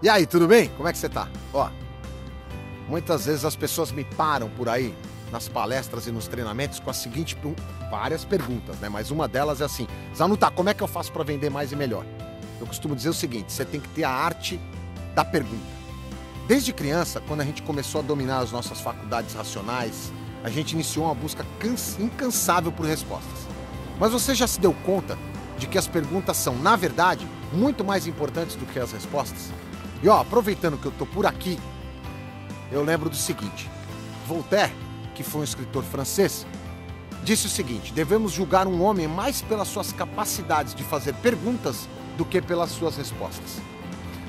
E aí, tudo bem? Como é que você tá? Ó, muitas vezes as pessoas me param por aí nas palestras e nos treinamentos com a seguinte, várias perguntas, né? Mas uma delas é assim: Zanuta, como é que eu faço para vender mais e melhor? Eu costumo dizer o seguinte: você tem que ter a arte da pergunta. Desde criança, quando a gente começou a dominar as nossas faculdades racionais, a gente iniciou uma busca incansável por respostas. Mas você já se deu conta de que as perguntas são, na verdade, muito mais importantes do que as respostas? E ó, aproveitando que eu tô por aqui, eu lembro do seguinte: Voltaire, que foi um escritor francês, disse o seguinte: devemos julgar um homem mais pelas suas capacidades de fazer perguntas do que pelas suas respostas.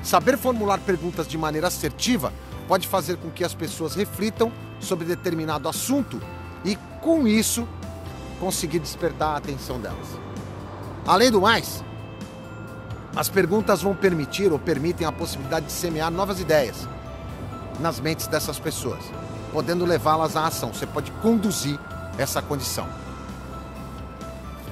Saber formular perguntas de maneira assertiva pode fazer com que as pessoas reflitam sobre determinado assunto e, com isso, conseguir despertar a atenção delas. Além do mais, as perguntas vão permitir ou permitem a possibilidade de semear novas ideias nas mentes dessas pessoas, podendo levá-las à ação. Você pode conduzir essa condição.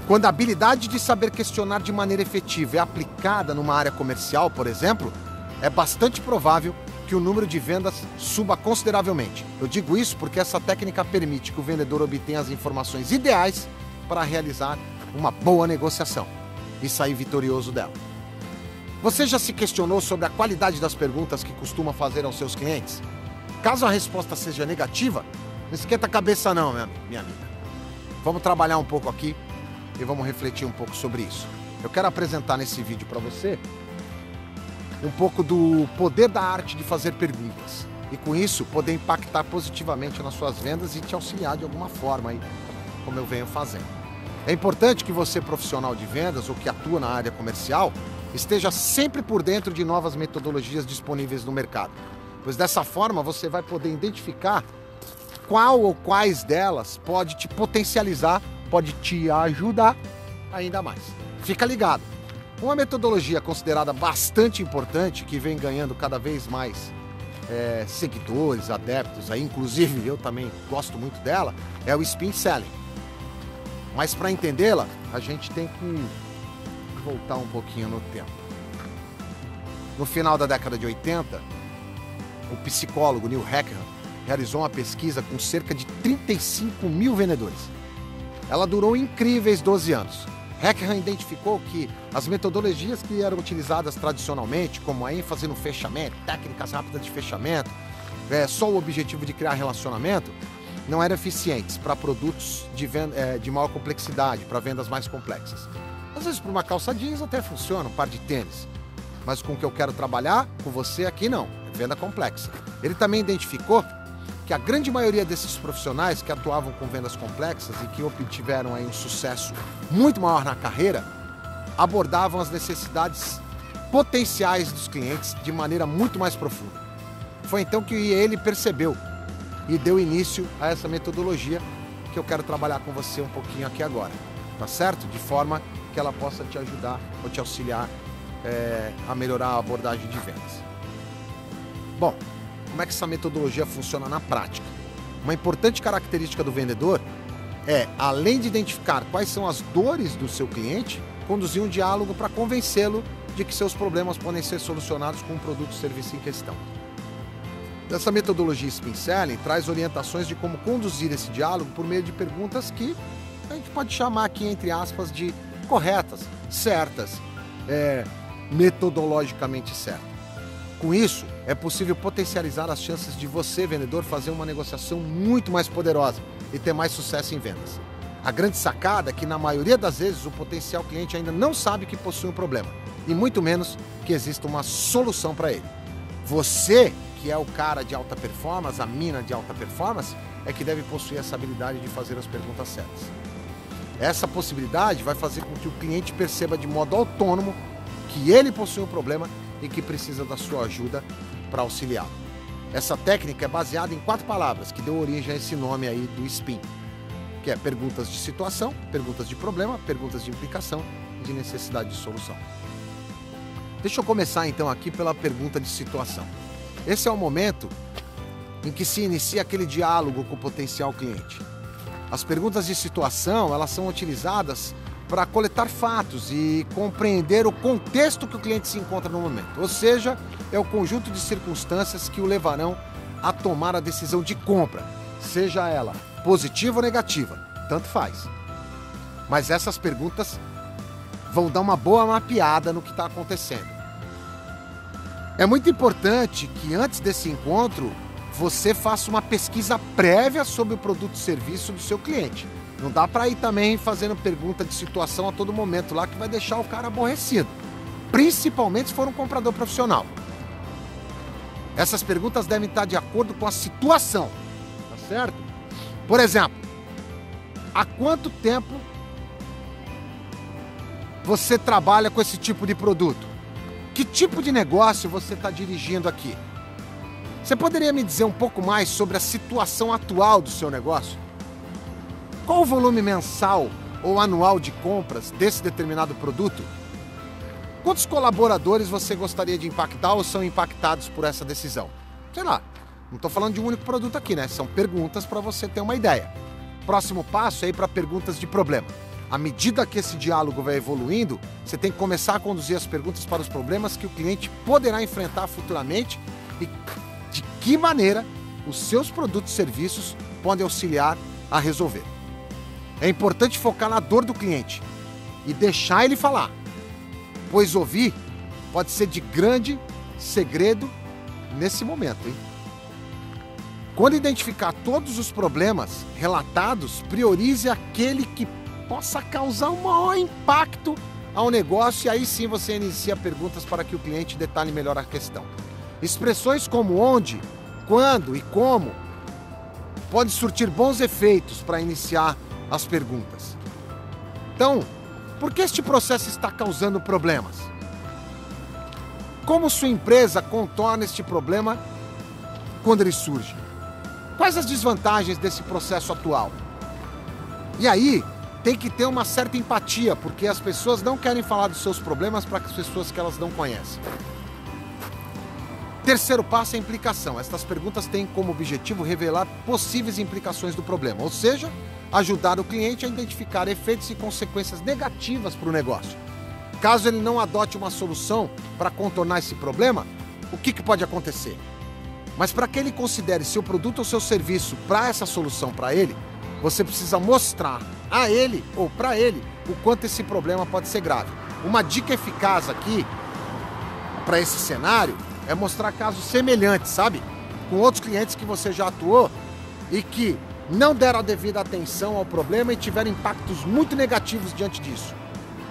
Quando a habilidade de saber questionar de maneira efetiva é aplicada numa área comercial, por exemplo, é bastante provável que o número de vendas suba consideravelmente. Eu digo isso porque essa técnica permite que o vendedor obtenha as informações ideais para realizar uma boa negociação e sair vitorioso dela. Você já se questionou sobre a qualidade das perguntas que costuma fazer aos seus clientes? Caso a resposta seja negativa, não esquenta a cabeça não, minha amiga. Vamos trabalhar um pouco aqui e vamos refletir um pouco sobre isso. Eu quero apresentar nesse vídeo para você um pouco do poder da arte de fazer perguntas e, com isso, poder impactar positivamente nas suas vendas e te auxiliar de alguma forma aí, como eu venho fazendo. É importante que você, profissional de vendas ou que atua na área comercial, esteja sempre por dentro de novas metodologias disponíveis no mercado, pois dessa forma você vai poder identificar qual ou quais delas pode te potencializar, pode te ajudar ainda mais. Fica ligado. Uma metodologia considerada bastante importante, que vem ganhando cada vez mais seguidores, adeptos, aí, inclusive eu também gosto muito dela, é o Spin Selling. Mas para entendê-la, a gente tem que voltar um pouquinho no tempo. No final da década de 80, o psicólogo Neil Hackham realizou uma pesquisa com cerca de 35 mil vendedores. Ela durou incríveis 12 anos. Hackham identificou que as metodologias que eram utilizadas tradicionalmente, como a ênfase no fechamento, técnicas rápidas de fechamento, só o objetivo de criar relacionamento, não eram eficientes para produtos de maior complexidade, para vendas mais complexas. Às vezes, para uma calça jeans até funciona, um par de tênis. Mas com o que eu quero trabalhar com você aqui, não. É venda complexa. Ele também identificou que a grande maioria desses profissionais que atuavam com vendas complexas e que obtiveram aí um sucesso muito maior na carreira, abordavam as necessidades potenciais dos clientes de maneira muito mais profunda. Foi então que ele percebeu e deu início a essa metodologia que eu quero trabalhar com você um pouquinho aqui agora, tá certo? De forma que ela possa te ajudar ou te auxiliar a melhorar a abordagem de vendas. Bom, como é que essa metodologia funciona na prática? Uma importante característica do vendedor é, além de identificar quais são as dores do seu cliente, conduzir um diálogo para convencê-lo de que seus problemas podem ser solucionados com o produto ou serviço em questão. Essa metodologia Spin Selling traz orientações de como conduzir esse diálogo por meio de perguntas que a gente pode chamar aqui, entre aspas, de corretas, certas, metodologicamente certas. Com isso, é possível potencializar as chances de você, vendedor, fazer uma negociação muito mais poderosa e ter mais sucesso em vendas. A grande sacada é que, na maioria das vezes, o potencial cliente ainda não sabe que possui um problema, e muito menos que exista uma solução para ele. Você, que é o cara de alta performance, a mina de alta performance, é que deve possuir essa habilidade de fazer as perguntas certas. Essa possibilidade vai fazer com que o cliente perceba de modo autônomo que ele possui um problema e que precisa da sua ajuda para auxiliá-lo. Essa técnica é baseada em 4 palavras que deu origem a esse nome aí do SPIN, que é perguntas de situação, perguntas de problema, perguntas de implicação e de necessidade de solução. Deixa eu começar então aqui pela pergunta de situação. Esse é o momento em que se inicia aquele diálogo com o potencial cliente. As perguntas de situação, elas são utilizadas para coletar fatos e compreender o contexto que o cliente se encontra no momento. Ou seja, é o conjunto de circunstâncias que o levarão a tomar a decisão de compra, seja ela positiva ou negativa, tanto faz. Mas essas perguntas vão dar uma boa mapeada no que está acontecendo. É muito importante que antes desse encontro você faça uma pesquisa prévia sobre o produto e serviço do seu cliente. Não dá para ir também fazendo pergunta de situação a todo momento lá que vai deixar o cara aborrecido, principalmente se for um comprador profissional. Essas perguntas devem estar de acordo com a situação, tá certo? Por exemplo, há quanto tempo você trabalha com esse tipo de produto? Que tipo de negócio você está dirigindo aqui? Você poderia me dizer um pouco mais sobre a situação atual do seu negócio? Qual o volume mensal ou anual de compras desse determinado produto? Quantos colaboradores você gostaria de impactar ou são impactados por essa decisão? Sei lá, não estou falando de um único produto aqui, né? São perguntas para você ter uma ideia. Próximo passo é ir para perguntas de problema. À medida que esse diálogo vai evoluindo, você tem que começar a conduzir as perguntas para os problemas que o cliente poderá enfrentar futuramente e de que maneira os seus produtos e serviços podem auxiliar a resolver. É importante focar na dor do cliente e deixar ele falar, pois ouvir pode ser de grande segredo nesse momento, hein? Quando identificar todos os problemas relatados, priorize aquele que possa causar um maior impacto ao negócio e aí sim você inicia perguntas para que o cliente detalhe melhor a questão. Expressões como onde, quando e como podem surtir bons efeitos para iniciar as perguntas. Então, por que este processo está causando problemas? Como sua empresa contorna este problema quando ele surge? Quais as desvantagens desse processo atual? E aí, tem que ter uma certa empatia, porque as pessoas não querem falar dos seus problemas para as pessoas que elas não conhecem. Terceiro passo é a implicação. Estas perguntas têm como objetivo revelar possíveis implicações do problema, ou seja, ajudar o cliente a identificar efeitos e consequências negativas para o negócio. Caso ele não adote uma solução para contornar esse problema, o que pode acontecer? Mas para que ele considere seu produto ou seu serviço para essa solução para ele, você precisa mostrar a ele ou para ele o quanto esse problema pode ser grave. Uma dica eficaz aqui para esse cenário é mostrar casos semelhantes, sabe? Com outros clientes que você já atuou e que não deram a devida atenção ao problema e tiveram impactos muito negativos diante disso.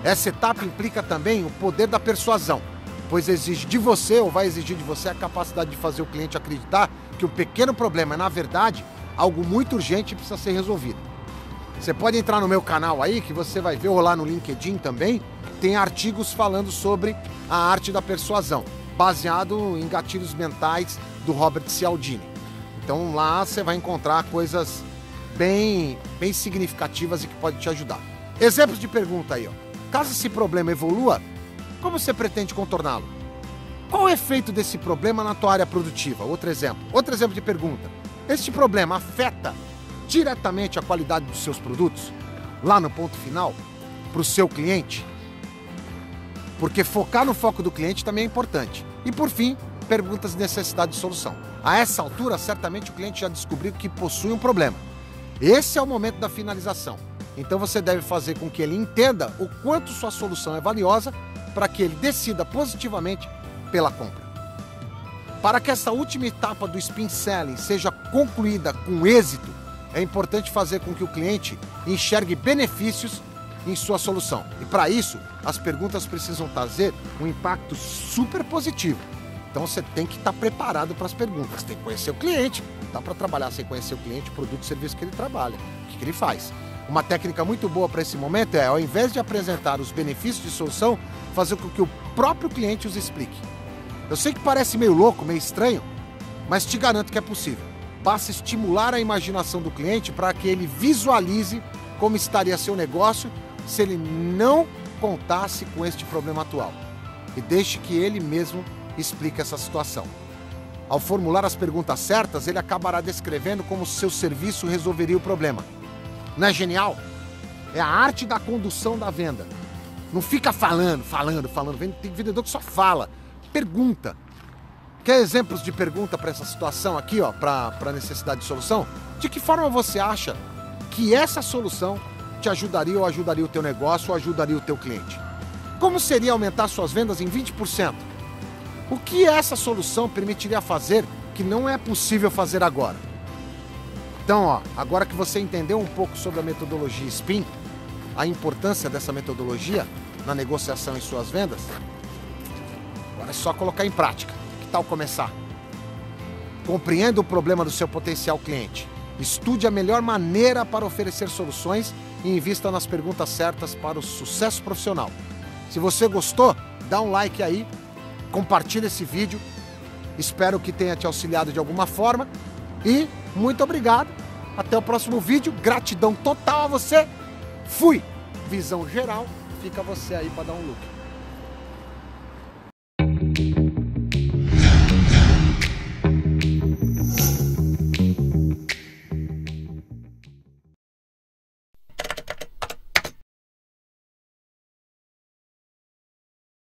Essa etapa implica também o poder da persuasão, pois exige de você ou vai exigir de você a capacidade de fazer o cliente acreditar que um pequeno problema é, na verdade, algo muito urgente e precisa ser resolvido. Você pode entrar no meu canal aí, que você vai ver, ou lá no LinkedIn também, tem artigos falando sobre a arte da persuasão, baseado em gatilhos mentais do Robert Cialdini. Então lá você vai encontrar coisas bem significativas e que podem te ajudar. Exemplos de pergunta aí, ó. Caso esse problema evolua, como você pretende contorná-lo? Qual o efeito desse problema na tua área produtiva? Outro exemplo de pergunta. Este problema afeta diretamente a qualidade dos seus produtos? Lá no ponto final, para o seu cliente? Porque focar no foco do cliente também é importante. E por fim, perguntas de necessidade de solução. A essa altura, certamente o cliente já descobriu que possui um problema. Esse é o momento da finalização. Então você deve fazer com que ele entenda o quanto sua solução é valiosa para que ele decida positivamente pela compra. Para que essa última etapa do spin selling seja concluída com êxito, é importante fazer com que o cliente enxergue benefícios em sua solução. E para isso, as perguntas precisam trazer um impacto super positivo. Então você tem que estar preparado para as perguntas, tem que conhecer o cliente. Não dá para trabalhar sem conhecer o cliente, o produto e serviço que ele trabalha, o que ele faz. Uma técnica muito boa para esse momento é, ao invés de apresentar os benefícios de solução, fazer com que o próprio cliente os explique. Eu sei que parece meio louco, meio estranho, mas te garanto que é possível. Basta estimular a imaginação do cliente para que ele visualize como estaria seu negócio se ele não contasse com este problema atual. E deixe que ele mesmo explique essa situação. Ao formular as perguntas certas, ele acabará descrevendo como seu serviço resolveria o problema. Não é genial? É a arte da condução da venda. Não fica falando. Tem vendedor que só fala. Pergunta. Quer exemplos de pergunta para essa situação aqui, ó, para necessidade de solução? De que forma você acha que essa solução te ajudaria ou ajudaria o teu negócio ou ajudaria o teu cliente? Como seria aumentar suas vendas em 20%? O que essa solução permitiria fazer que não é possível fazer agora? Então, ó, agora que você entendeu um pouco sobre a metodologia SPIN, a importância dessa metodologia na negociação e suas vendas, agora é só colocar em prática. Que tal começar? Compreenda o problema do seu potencial cliente. Estude a melhor maneira para oferecer soluções e invista nas perguntas certas para o sucesso profissional. Se você gostou, dá um like aí, compartilha esse vídeo. Espero que tenha te auxiliado de alguma forma. E muito obrigado. Até o próximo vídeo. Gratidão total a você. Fui! Visão geral. Fica você aí para dar um look.